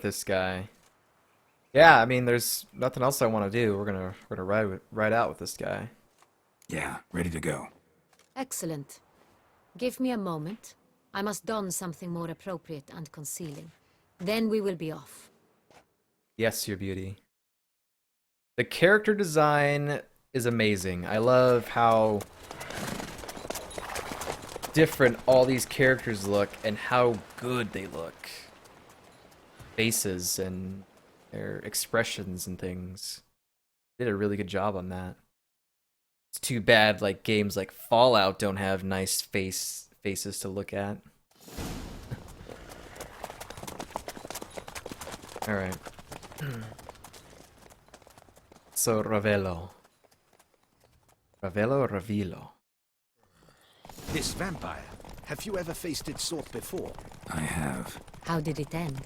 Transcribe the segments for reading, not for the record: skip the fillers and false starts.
this guy. Yeah, I mean, there's nothing else I want to do. We're gonna ride out with this guy. Yeah, ready to go. Excellent. Give me a moment. I must don something more appropriate and concealing. Then we will be off. Yes, your beauty. The character design is amazing. I love how different all these characters look and how good they look. Faces and their expressions and things. Did a really good job on that. It's too bad like games like Fallout don't have nice faces to look at. All right. So Ravello. Ravello or Ravillo? This vampire. Have you ever faced its sort before? I have. How did it end?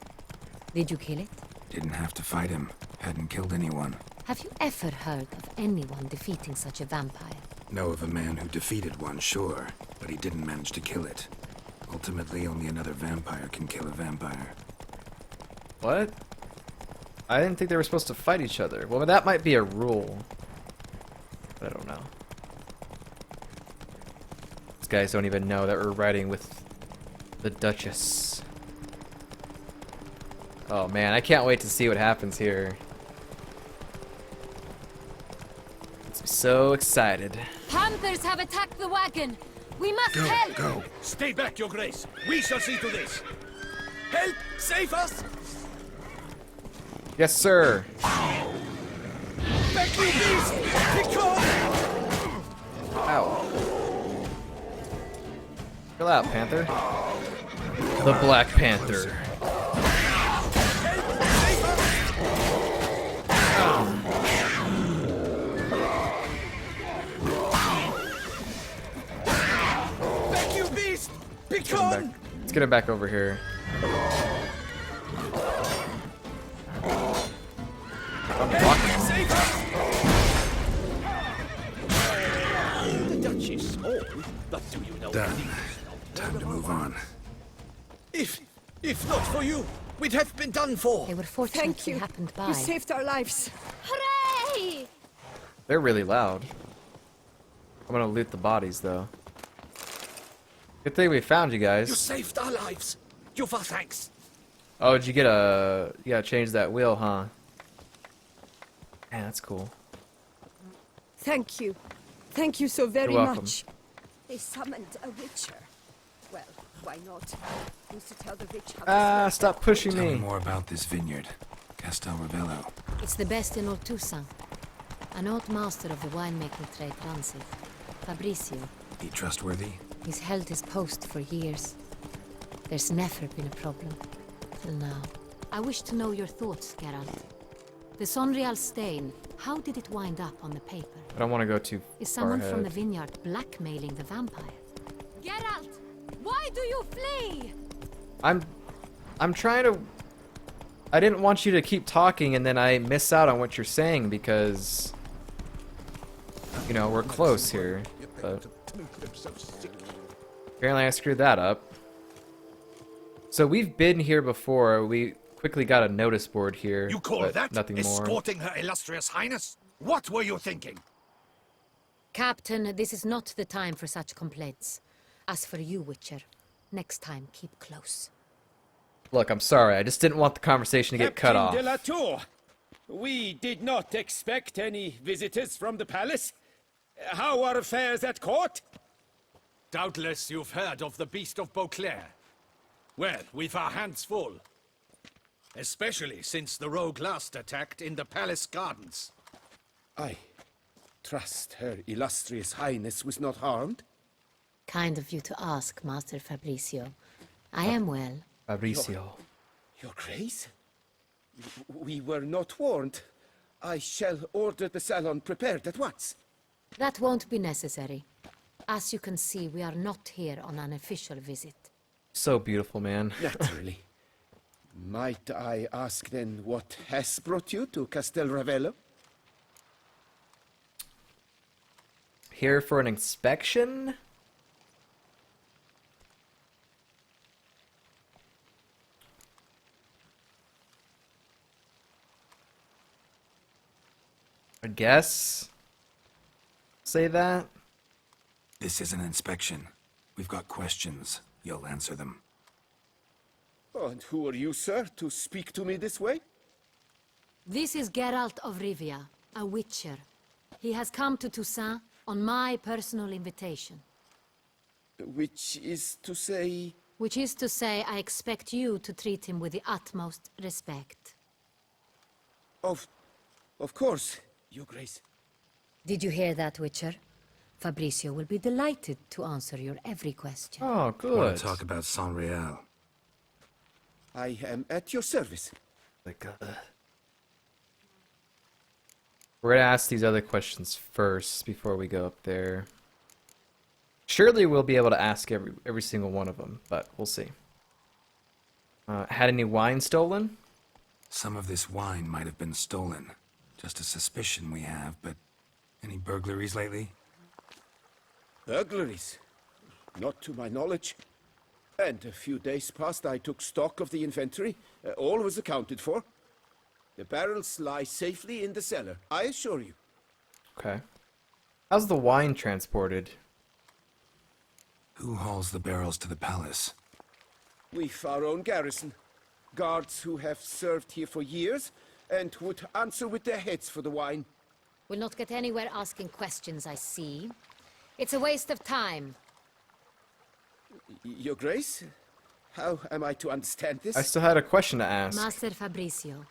Did you kill it? Didn't have to fight him. Hadn't killed anyone. Have you ever heard of anyone defeating such a vampire? Know of a man who defeated one, sure, but he didn't manage to kill it. Ultimately, only another vampire can kill a vampire. What? I didn't think they were supposed to fight each other. Well, that might be a rule. But I don't know. These guys don't even know that we're riding with the Duchess. Oh man, I can't wait to see what happens here. I'm so excited. Panthers have attacked the wagon! We must help! Go! Stay back, Your Grace. We shall see to this. Help! Save us! Yes, sir. Back, you beast! Because... Ow. Chill out, Panther. The Black Panther. Back, you beast! Let's get him back over here. Save us! The Duchess, all, but do you know Done. anything? Time to move on. If not for you, we'd have been done for. They were fortunate Thank you. we happened by. You saved our lives. Hooray! They're really loud. I'm gonna loot the bodies, though. Good thing we found you You guys. saved our lives. You for thanks. Oh, did you get a... You gotta change that wheel, huh? Man, that's cool. Thank you. Thank you so very You're welcome. much. They summoned a witcher. Well, why not? Who's to tell the witch how to Ah, swear? stop pushing Tell me me. more about this vineyard. Castel Ravello. It's the best in Ortusan. An old master of the winemaking trade runs it. Fabrizio. He trustworthy? He's held his post for years. There's never been a problem. Till now. I wish to know your thoughts, Geralt. The Sonreal stain, how did it wind up on the paper? I don't want to go too Is far someone from the ahead. vineyard blackmailing the vampire? Geralt! Why do you flee? I'm trying to... I didn't want you to keep talking and then I miss out on what you're saying because... You know, we're close here. But apparently I screwed that up. So we've been here before. We quickly got a notice board here. You call but that nothing more. escorting her illustrious highness? What were you thinking? Captain, this is not the time for such complaints. As for you, Witcher, next time keep close. Look, I'm sorry. I just didn't want the conversation to get cut off. Captain de la Tour, we did not expect any visitors from the palace. How are affairs at court? Doubtless you've heard of the Beast of Beauclair. Well, we've our hands full. Especially since the rogue last attacked in the palace gardens. I trust her illustrious highness was not harmed. Kind of you to ask, Master Fabrizio. I am well. Fabrizio. Your Grace? We were not warned. I shall order the salon prepared at once. That won't be necessary. As you can see, we are not here on an official visit. So beautiful, man. Naturally. Might I ask then what has brought you to Castel Ravello? Here for an inspection? I guess. Say that. This is an inspection. We've got questions. You'll answer them. Oh, and who are you, sir, to speak to me this way? This is Geralt of Rivia, a witcher. He has come to Toussaint on my personal invitation. Which is to say... Which is to say, I expect you to treat him with the utmost respect. Of course, Your Grace. Did you hear that, Witcher? Fabrizio will be delighted to answer your every question. Oh, Want good. to talk about San Real? I am at your service. Like, we're gonna ask these other questions first before we go up there. Surely we'll be able to ask every single one of them, but we'll see. Had any wine stolen? Some of this wine might have been stolen. Just a suspicion we have, but any burglaries lately? Burglaries? Not to my knowledge. And a few days past I took stock of the inventory. All was accounted for. The barrels lie safely in the cellar, I assure you. Okay. How's the wine transported? Who hauls the barrels to the palace? We've our own garrison. Guards who have served here for years and would answer with their heads for the wine. We'll not get anywhere asking questions, I see. It's a waste of time. Your Grace? How am I to understand this? I still had a question to ask. Master Fabrizio,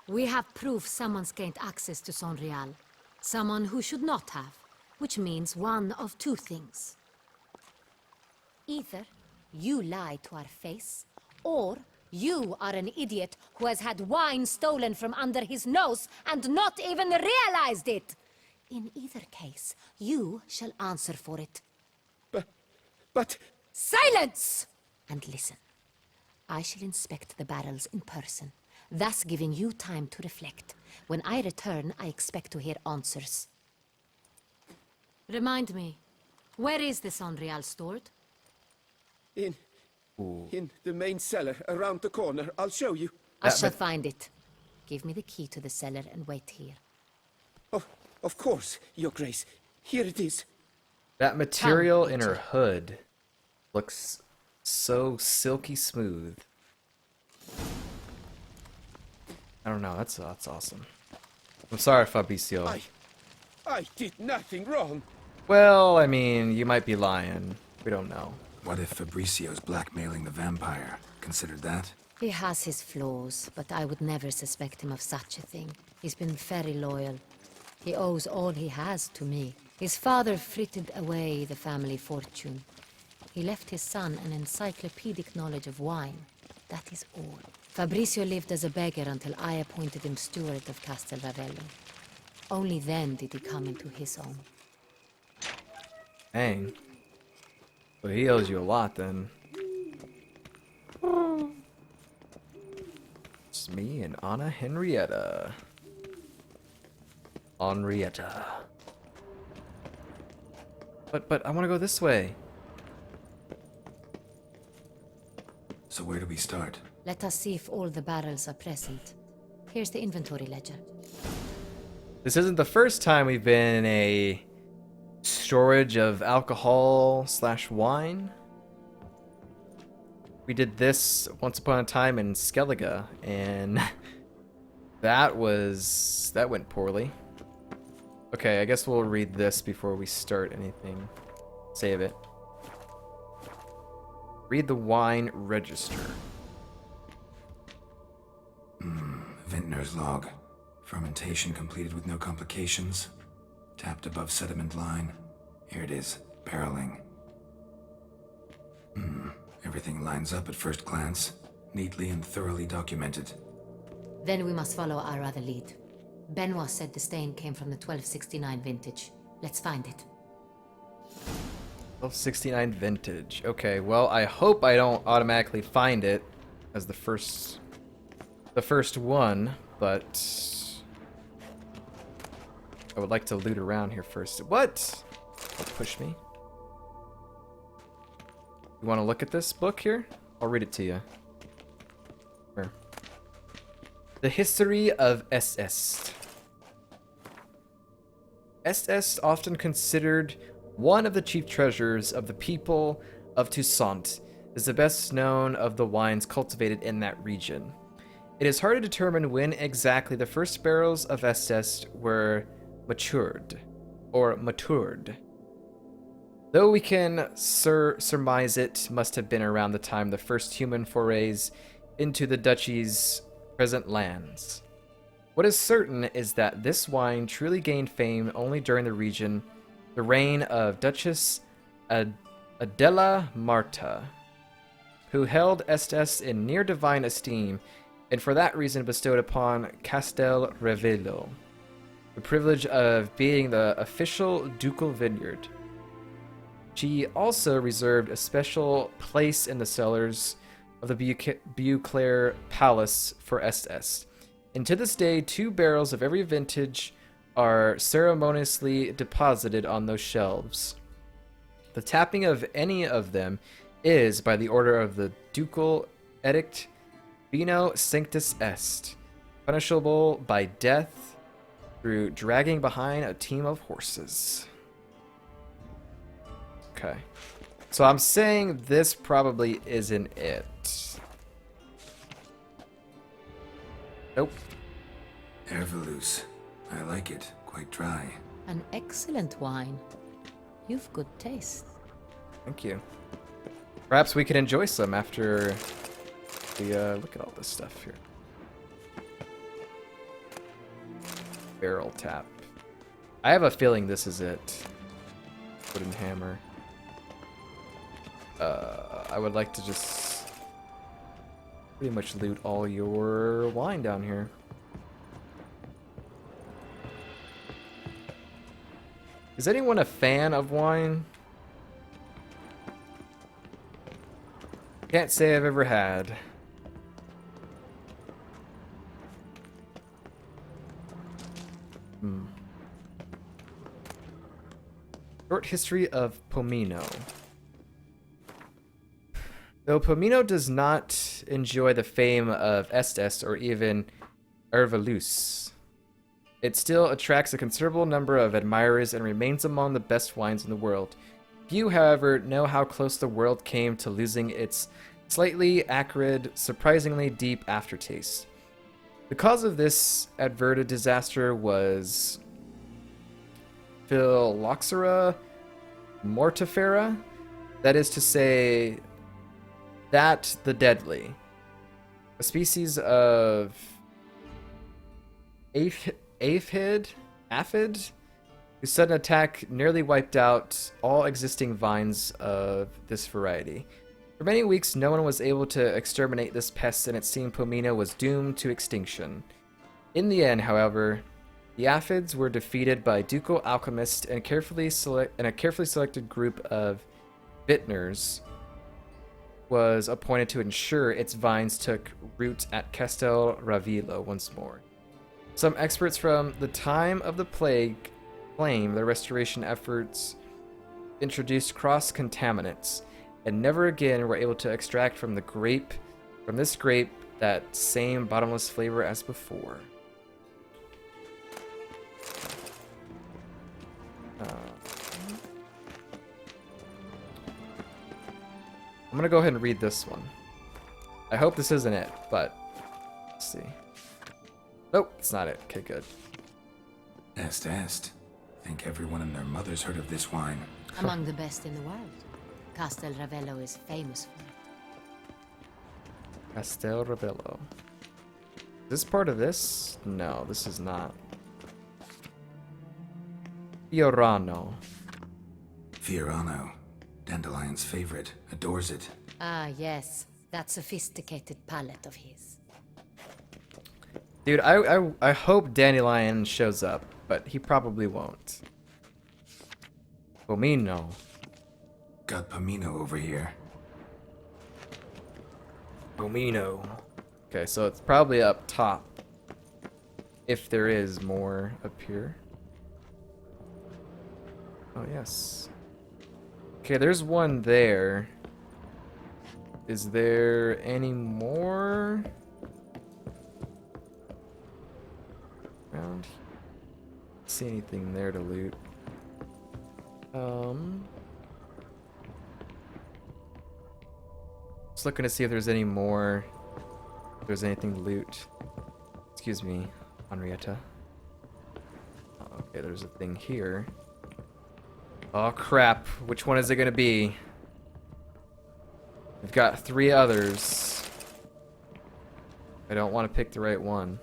we have proof someone's gained access to San Real. Someone who should not have, which means one of two things. Either you lie to our face, or you are an idiot who has had wine stolen from under his nose and not even realized it. In either case, you shall answer for it. But... Silence! And listen. I shall inspect the barrels in person, thus giving you time to reflect. When I return, I expect to hear answers. Remind me, where is the San Real stored? In the main cellar, around the corner. I'll show you. I shall find it. Give me the key to the cellar and wait here. Of course, Your Grace. Here it is. That material Come, in her Witcher. hood looks so silky smooth. I don't know, that's awesome. I'm sorry, Fabrizio. I did nothing wrong. Well, I mean, you might be lying. We don't know. What if Fabricio's blackmailing the vampire? Considered that? He has his flaws, but I would never suspect him of such a thing. He's been very loyal. He owes all he has to me. His father frittered away the family fortune. He left his son an encyclopedic knowledge of wine. That is all. Fabrizio lived as a beggar until I appointed him steward of Castel Ravello. Only then did he come into his own. Dang. Well, he owes you a lot then. It's me and Anna Henrietta. Henrietta. But I want to go this way. So where do we start? Let us see if all the barrels are present. Here's the inventory ledger. This isn't the first time we've been in a storage of alcohol / wine. We did this once upon a time in Skellige, and that went poorly. Okay, I guess we'll read this before we start anything. Save it. Read the wine register. Vintner's log. Fermentation completed with no complications. Tapped above sediment line. Here it is. Barreling. Everything lines up at first glance. Neatly and thoroughly documented. Then we must follow our other lead. Benoit said the stain came from the 1269 vintage. Let's find it. 1269 vintage. Okay, well, I hope I don't automatically find it as the first one, but I would like to loot around here first. What? Don't push me. You want to look at this book here? I'll read it to you. Here. The History of SS. Est often considered one of the chief treasures of the people of Toussaint, is the best known of the wines cultivated in that region. It is hard to determine when exactly the first barrels of Est were matured. Though we can surmise it must have been around the time the first human forays into the duchy's present lands. What is certain is that this wine truly gained fame only during the reign of Duchess Adela Marta, who held Estes in near divine esteem, and for that reason bestowed upon Castel Ravello the privilege of being the official ducal vineyard. She also reserved a special place in the cellars of the Beauclair Palace for Estes. And to this day, 2 barrels of every vintage are ceremoniously deposited on those shelves. The tapping of any of them is, by the order of the ducal edict, Vino Sanctus Est, punishable by death through dragging behind a team of horses. Okay. So I'm saying this probably isn't it. Nope. Ravello. I like it. Quite dry. An excellent wine. You've good taste. Thank you. Perhaps we can enjoy some after we look at all this stuff here. Barrel tap. I have a feeling this is it. Wooden hammer. I would like to just pretty much loot all your wine down here. Is anyone a fan of wine? Can't say I've ever had. Short history of Pomino. Though Pomino does not enjoy the fame of Estes or even Ravello, it still attracts a considerable number of admirers and remains among the best wines in the world. Few, however, know how close the world came to losing its slightly acrid, surprisingly deep aftertaste. The cause of this adverted disaster was Phylloxera mortifera, that is to say, that the deadly, a species of aphid, whose sudden attack nearly wiped out all existing vines of this variety. For many weeks, no one was able to exterminate this pest, and it seemed Pomino was doomed to extinction. In the end, however, the aphids were defeated by ducal alchemists and a carefully selected group of vintners was appointed to ensure its vines took root at Castel Ravello once more. Some experts from the time of the plague claim the restoration efforts introduced cross-contaminants, and never again were able to extract from this grape that same bottomless flavor as before. I'm gonna go ahead and read this one. I hope this isn't it, but let's see. Nope, it's not it. Okay, good. Est. Think everyone and their mother's heard of this wine. Among the best in the world. Castel Ravello is famous for it. Castel Ravello. Is this part of this? No, this is not. Fiorano. Fiorano. Dandelion's favorite. Adores it. Ah, yes. That sophisticated palate of his. Dude, I hope Dandelion shows up, but he probably won't. Pomino. Got Pomino over here. Pomino. Okay, so it's probably up top. If there is more up here. Oh, yes. Okay, there's one there. Is there any more around here? See anything there to loot? Just looking to see if there's any more. If there's anything to loot. Excuse me, Henrietta. Okay, there's a thing here. Oh crap! Which one is it gonna be? We've got 3 others. I don't want to pick the right one.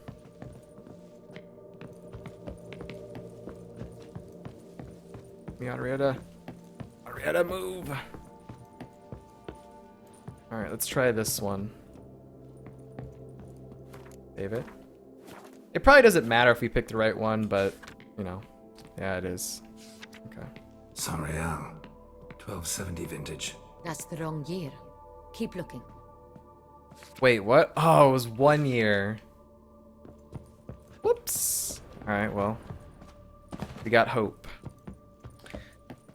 Me, Henrietta. Henrietta, move! Alright, let's try this one. Save it. It probably doesn't matter if we pick the right one, but, you know. Yeah, it is. Okay. Sanreal, 1270 vintage. That's the wrong year. Keep looking. Wait, what? Oh, it was 1 year. Whoops. Alright, well. We got hope.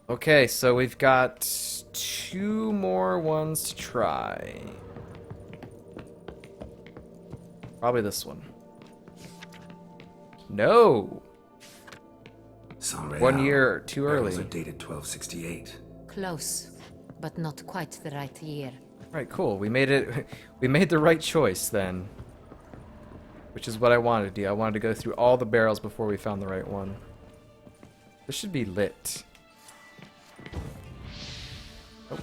Okay, so we've got 2 more ones to try. Probably this one. No! Sanreal. 1 year too Barrels early. are dated 1268. Close, but not quite the right year. Right, cool. We made it. We made the right choice then. Which is what I wanted to do. I wanted to go through all the barrels before we found the right one. This should be lit. Oh.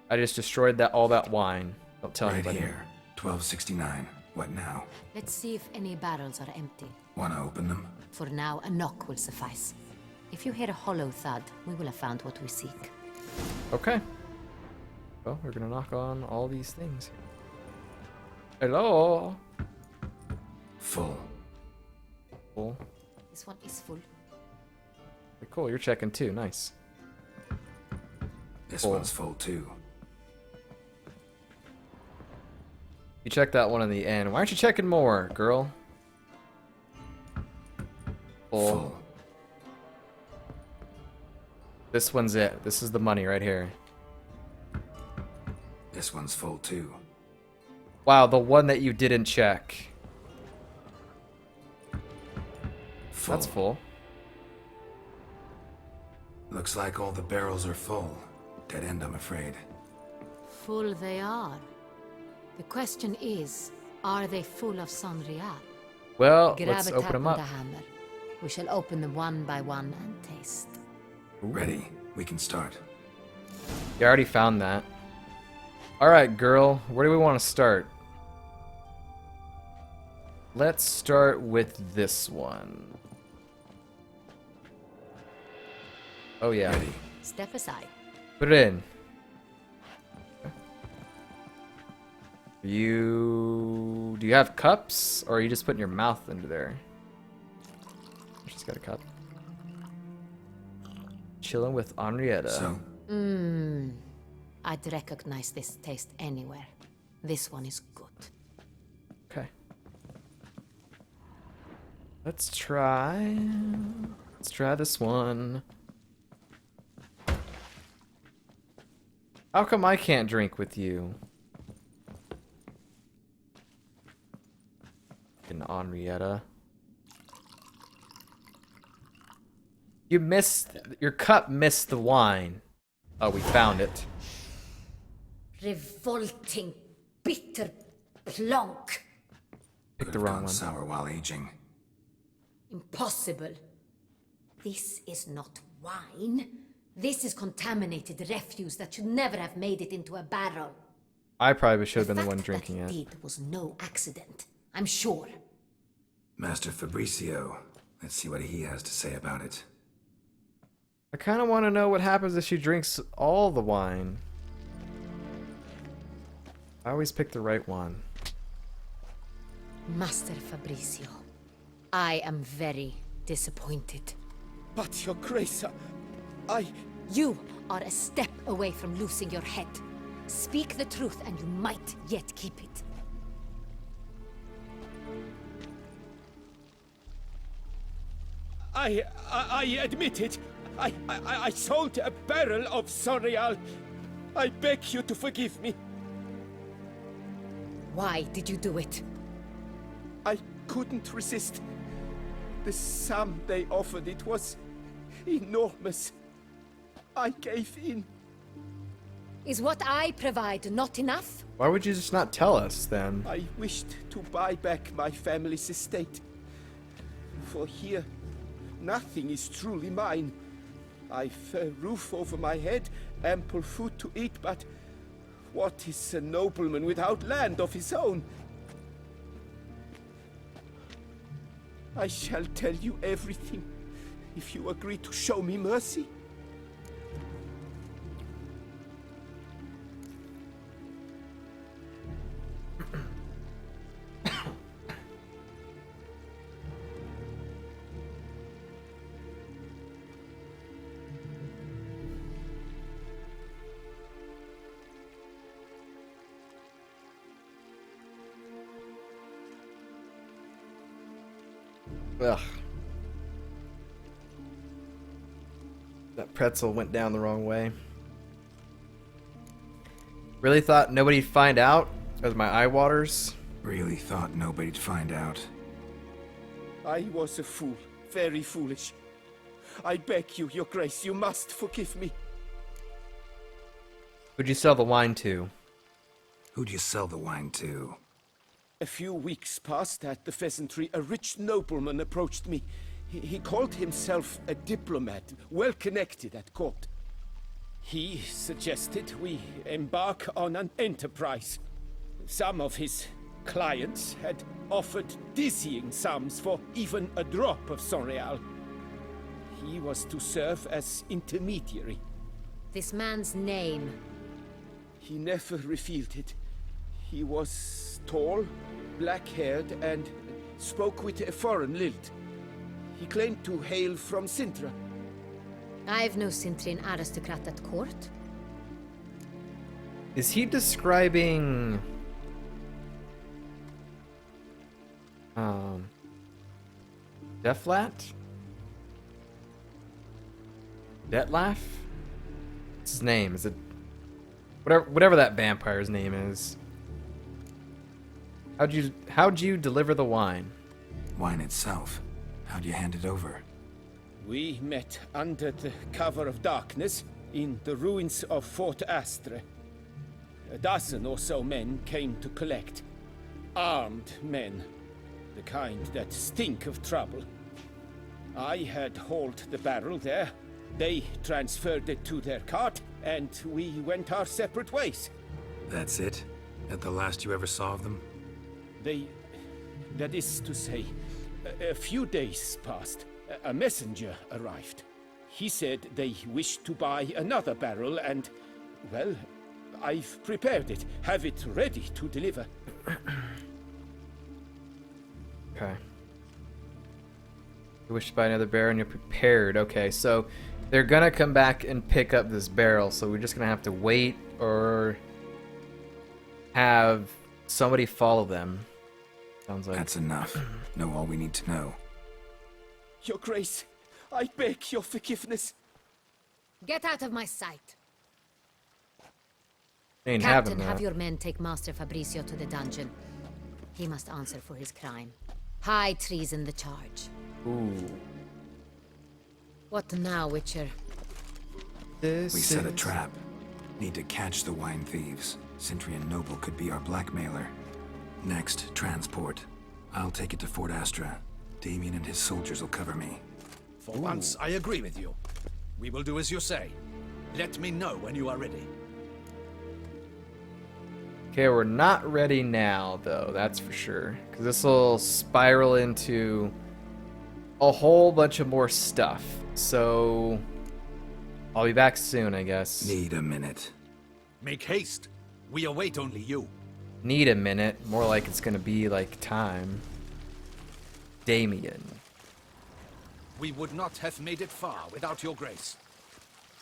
I just destroyed all that wine. Don't tell Right anybody. here, 1269. What now? Let's see if any barrels are empty. Wanna open them? For now, a knock will suffice. If you hear a hollow thud, we will have found what we seek. Okay. Well, we're gonna knock on all these things here. Hello. Full. Cool. This one is full. Okay, cool. You're checking too. Nice. This Full. one's full too. You checked that one in the end. Why aren't you checking more, girl? Full. This one's it. This is the money right here. This one's full too. Wow, the one that you didn't check. Full. That's full. Looks like all the barrels are full. Dead end, I'm afraid. Full they are. The question is, are they full of Sanreal? Well, Grab let's a open tap them and up. a hammer. We shall open them one by one and taste. Ready. We can start. You already found that. Alright, girl. Where do we want to start? Let's start with this one. Oh, yeah. Ready. Step aside. Put it in. Do you have cups? Or are you just putting your mouth into there? She's got a cup. Chilling with Henrietta. So, I'd recognize this taste anywhere. This one is good. Okay. Let's try this one. How come I can't drink with you? In Henrietta. You missed, your cup missed the wine. Oh, we found it. Revolting, bitter plonk. Picked could the have wrong gone one. sour while aging. Impossible. This is not wine. This is contaminated refuse that should never have made it into a barrel. I probably should have been the one fact drinking that it. did was no accident. I'm sure. Master Fabricio. Let's see what he has to say about it. I kind of want to know what happens if she drinks all the wine. I always pick the right one. Master Fabricio, I am very disappointed. But, Your Grace, I... You are a step away from losing your head. Speak the truth and you might yet keep it. I admit it. I sold a barrel of Sanreal. I beg you to forgive me. Why did you do it? I couldn't resist. The sum they offered, it was enormous. I gave in. Is what I provide not enough? Why would you just not tell us then? I wished to buy back my family's estate. For here, nothing is truly mine. I've a roof over my head, ample food to eat, but what is a nobleman without land of his own? I shall tell you everything, if you agree to show me mercy. Ugh. That pretzel went down the wrong way. Really thought nobody'd find out with my eye waters? Really thought nobody'd find out. I was a fool, very foolish. I beg you, your grace, you must forgive me. Who'd you sell the wine to? Who'd you sell the wine to? A few weeks past at the pheasantry, a rich nobleman approached me. He called himself a diplomat, well connected at court. He suggested we embark on an enterprise. Some of his clients had offered dizzying sums for even a drop of Sonreal. He was to serve as intermediary. This man's name. He never revealed it. He was tall, black-haired, and spoke with a foreign lilt. He claimed to hail from Sintra. I've no Cintrin aristocrat at court. Is he describing... Deflat? Detlaf? What's his name? Is it... Whatever that vampire's name is. How'd you deliver the wine? Wine itself. How'd you hand it over? We met under the cover of darkness in the ruins of Fort Astre. A dozen or so men came to collect. Armed men. The kind that stink of trouble. I had hauled the barrel there. They transferred it to their cart, and we went our separate ways. That's it? That the last you ever saw of them? That is to say, a few days passed. A messenger arrived. He said they wished to buy another barrel and, well, I've prepared it. Have it ready to deliver. Okay. You wish to buy another barrel and you're prepared. Okay, so they're gonna come back and pick up this barrel, so we're just gonna have to wait or have somebody follow them. Sounds like... That's enough. Know all we need to know. Your Grace, I beg your forgiveness. Get out of my sight. Ain't Captain, having that. have your men take Master Fabricio to the dungeon. He must answer for his crime. High treason the charge. Ooh. What now, Witcher? We set a trap. Need to catch the wine thieves. Cintrian Noble could be our blackmailer. Next, transport. I'll take it to Fort Astra. Damien and his soldiers will cover me. For once, I agree with you. We will do as you say. Let me know when you are ready. Okay, we're not ready now, though, that's for sure. Because this will spiral into a whole bunch of more stuff. So, I'll be back soon, I guess. Need a minute. Make haste. We await only you. Need a minute. More like it's gonna be like time. Damien. We would not have made it far without your grace.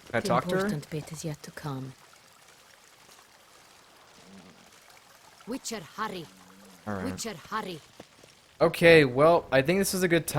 Can I The talk to her? important bit is yet to come. Witcher, hurry. Alright. Witcher, hurry. Okay, well, I think this is a good time.